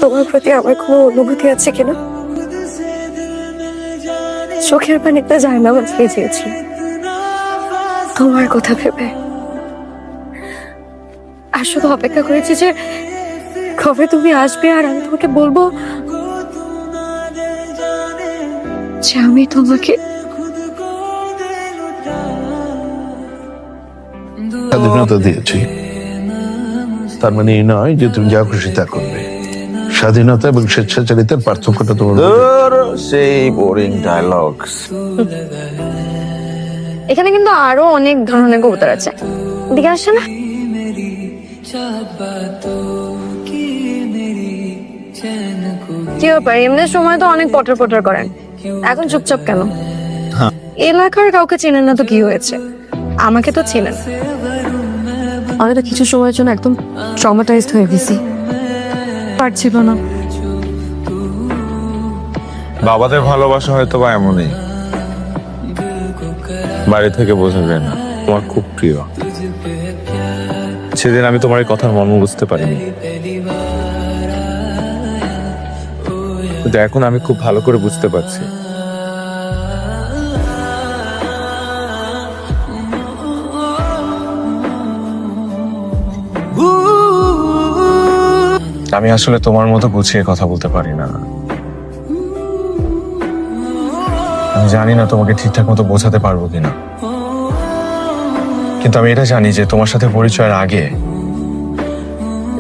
তোমার প্রতি আমার কোনো অনুভূতি আছে কিনা? চোখের পানিতে যায় না ভিজিয়েছি তোমার কথা ভেবে। আর শুধু অপেক্ষা করেছি যে কবে তুমি আসবে আর আমি তোমাকে বলবো যে আমি তোমাকে স্বাধীনতা দিয়েছি, তার মানে এই নয় যে তুমি যা খুশি তা করবে। স্বাধীনতা এবং স্বেচ্ছাচারিতার পার্থক্যটা তোমার সেই বোরিং ডায়লগস। এখানে কিন্তু আরো অনেক ধরনের কবুতর আছে, দিকে আসছে না? কি ব্যাপার, এমনি সময় তো অনেক পটর পটর করেন, এখন চুপচাপ কেন? এলাকার কাউকে চেনেন না তো কি হয়েছে? আমাকে তো চেনেন। আমি তো কিছু সময়ের জন্য একদম ট্রমাটাইজড হয়ে গেছি, পারছিল না। বাবাদের ভালোবাসা হয়তো বা এমনই, বাড়ি থেকে বোঝা যায় না। তোমার খুব প্রিয়। সেদিন আমি তোমার এই কথার মর্ম বুঝতে পারিনি, কিন্তু এখন আমি খুব ভালো করে বুঝতে পারছি। আমি আসলে তোমার মতো গুছিয়ে কথা বলতে পারি না। আমি জানি না তোমাকে ঠিকঠাক মতো বোঝাতে পারবো কিনা, কিন্তু আমি এটা জানি যে তোমার সাথে পরিচয়ের আগে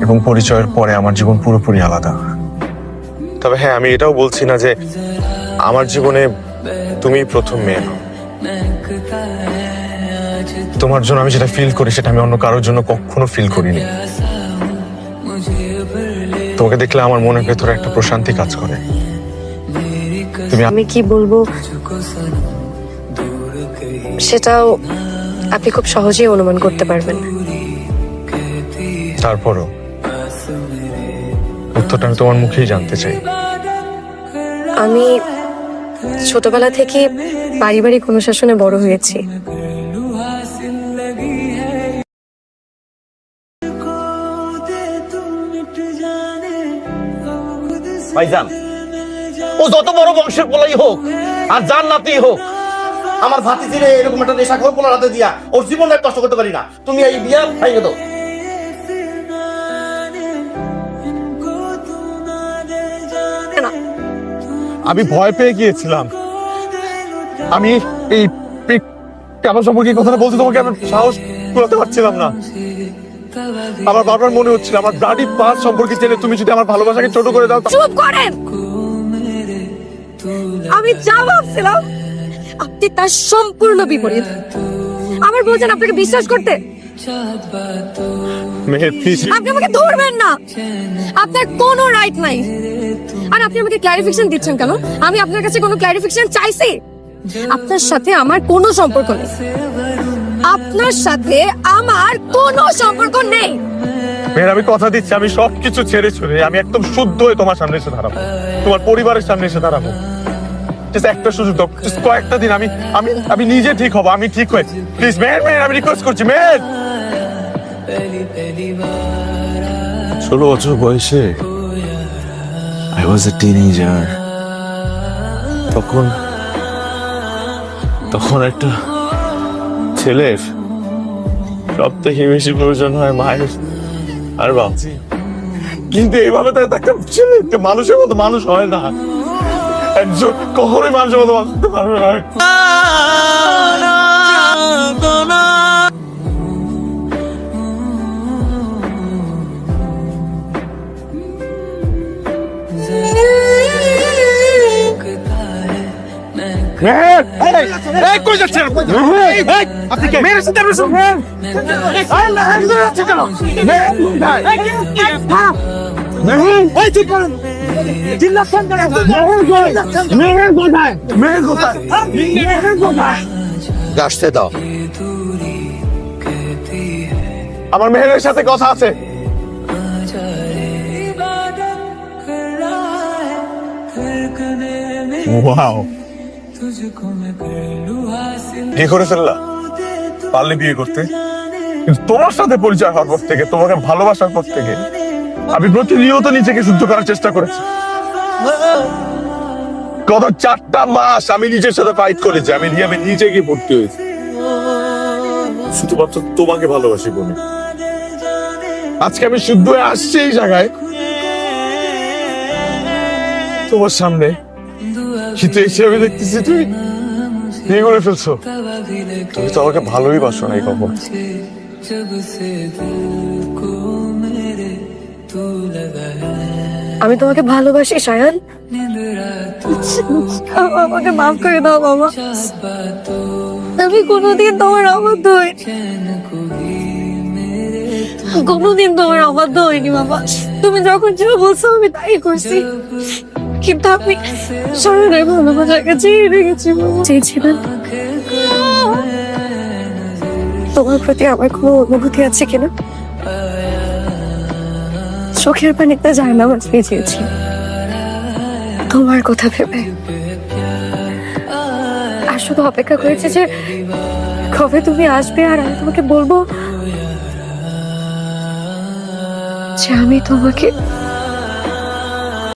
এবং পরিচয়ের পরে আমার জীবন পুরোপুরি আলাদা। তবে হ্যাঁ, আমি এটাও বলছি না যে আমার জীবনে তুমি প্রথম মেয়ে নও। তোমার জন্য আমি যেটা ফিল করি সেটা আমি অন্য কারোর জন্য কখনো ফিল করিনি। তোমাকে দেখলে আমার মনের ভেতরে একটা প্রশান্তি কাজ করে। আমি কি বলবো সেটাও আপনি খুব সহজেই অনুমান করতে পারবেন। তারপরও উত্তরটা আমি তোমার মুখেই জানতে চাই। আমি ছোটবেলা থেকে পারিবারিক অনুশাসনে বড় হয়েছি। ভাইজান, ও যত বড় বংশের পোলাই হোক আর যার নাতি হোক, আমার ভাতিজিরে এরকম একটা নেশাখোর পোলার হাতে দিয়া ওর জীবনটা কষ্ট করতে পারি না। তুমি এই বিয়া ভাইকে দাও। আমি ভয় পেয়ে গিয়েছিলাম। আমি এই আমার সম্পর্কে কথাটা বলতে তোমাকে আমি সাহস করতে পারছিলাম না। আমার বারবার মনে হচ্ছিল আমার ব্লাডি পাস সম্পর্কে জেনে তুমি যদি আমার ভালোবাসাকে ছোট করে দাও। চুপ করেন। আমি যা ভাবছিলাম আপনি তার সম্পূর্ণ বিপরীত। আমার বলছেন আপনাকে বিশ্বাস করতে। মেহের প্লিজ, আপনি আমাকে ধরবেন না, আপনার কোনো রাইট নাই। আর আপনি আমাকে ক্লারিফিকেশন দিচ্ছেন কেন? আমি আপনার কাছে কোনো ক্লারিফিকেশন চাইছি? আপনার সাথে আমার কোনো সম্পর্ক নেই। আপনার সাথে আমার কোনো সম্পর্ক নেই। মেহের আমি কথা দিচ্ছি, আমি সবকিছু ছেড়ে ছুড়ে আমি একদম শুদ্ধ হয়ে তোমার সামনে এসে দাঁড়াবো, তোমার পরিবারের সামনে এসে দাঁড়াবো। জাস্ট একটা সুযোগ দাও, জাস্ট কয়েকটা দিন। আমি আমি আমি নিজে ঠিক হবো, আমি ঠিক হয়ে। প্লিজ মেহের, মেহের আমি রিকোয়েস্ট করছি মেহের। 16 বছর বয়সে I was a teenager. তখন একটা ছেলের সব থেকে বেশি প্রয়োজন হয় মায়ের আর বাবা। কিন্তু এইভাবে তো একটা ছেলে একটা মানুষের মতো মানুষ হয় না। একজন কখনোই মানুষের মতো মানুষ হতে পারবে না। মেহের, এই কই যাচ্ছেন? মেহের, আপনি কে? মেহের সাথে আপনি শুনুন। মেহের যাচ্ছে কেন? মেহের, মেহের, এই ঠিক করেন। চিল্লাচ্ছেন কেন? মেহের কই? মেহের কোথায়? মেহের কোথায়? মেহের কোথায়? আসতে দাও। আমার মেহেরের সাথে কথা আছে। ওয়াও, বিয়ে করে ফেললা? পারলে বিয়ে করতে, কিন্তু তোমার সাথে পরিচয় হওয়ার পর থেকে, তোমাকে ভালোবাসার পর থেকে আমি প্রতিনিয়ত নিজেকে শুদ্ধ করার চেষ্টা করেছি। গত 4টা মাস আমি নিজের সাথে ফাইট করেছি। আমি নিজেকে ভর্তি হয়েছি শুধুমাত্র তোমাকে ভালোবাসি বলে। আজকে আমি শুদ্ধ হয়ে আসছি এই জায়গায় তোমার সামনে, কিন্তু এসে আমি দেখতেছি তুমি বিয়ে করে ফেলছো। তুমি তো আমাকে ভালোই বাসো না এই খবর। আমি তোমাকে ভালোবাসি সায়ান। আমাকে মাফ করে দাও বাবা। আমি কোনোদিন তোমার অবাধ্য হইনি, কোনোদিন তোমার অবাধ্য হইনি বাবা। তুমি যখন যা বলছো আমি তাই করছি, কিন্তু আপনি সায়ানের ভালোবাসাকে চেয়ে রেখেছি চেয়েছিলেন। তোমার প্রতি আমার কোনো অনুভূতি আছে কিনা? চোখের পানিতে যায় না আমার ভিজিয়েছি তোমার কথা ভেবে। আর শুধু অপেক্ষা করেছে যে কবে তুমি আসবে আর আমি তোমাকে বলবো যে আমি তোমাকে